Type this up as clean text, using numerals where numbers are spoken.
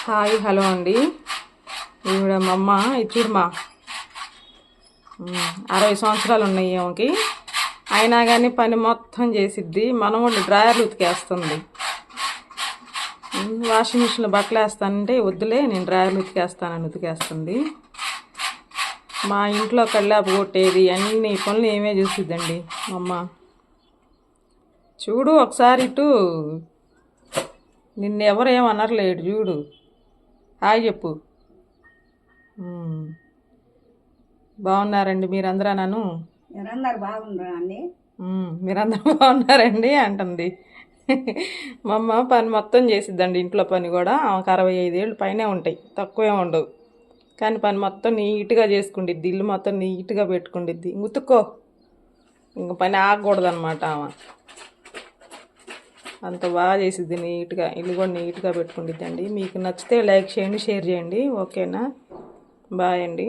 Hi hello అండి. ఈవిడ మా అమ్మ. ఇది చూడమ్మా, 60 సంవత్సరాలు ఉన్నాయి ఆమెకి. అయినా కానీ పని మొత్తం చేసిద్ది. మనవాళ్ళు డ్రాయర్లు ఉతికేస్తుంది. వాషింగ్ మిషన్లో బట్టలు వేస్తానంటే వద్దులే, నేను డ్రాయర్లు ఉతికేస్తానని ఉతికేస్తుంది. మా ఇంట్లో కళ్ళాపు కొట్టేది అన్ని పనులు ఏమే చూసిద్దండి మా అమ్మ. చూడు ఒకసారి ఇటు, నిన్ను ఎవరు ఏమనర్లేడు. చూడు, హాయ్ చెప్పు. బాగున్నారండి మీరందరూ? మీరందరూ బాగున్నారా అండి? మీరందరూ బాగున్నారండి అంటుంది. మా అమ్మ పని మొత్తం చేసిద్దండి. ఇంట్లో పని కూడా ఆమెకు 65 ఏళ్ళు పైనే ఉంటాయి, తక్కువే ఉండవు. కానీ పని మొత్తం నీట్గా చేసుకుండిద్ది. ఇల్లు మొత్తం నీట్గా పెట్టుకుండిద్ది. ఉతుక్కో, ఇంక పని ఆగకూడదు అనమాట. ఆమె అంత బాగా చేసిద్ది. నీట్గా ఇల్లు కూడా నీట్గా పెట్టుకుండిద్దండి. మీకు నచ్చితే లైక్ చేయండి, షేర్ చేయండి. ఓకేనా? బాయ్ అండి.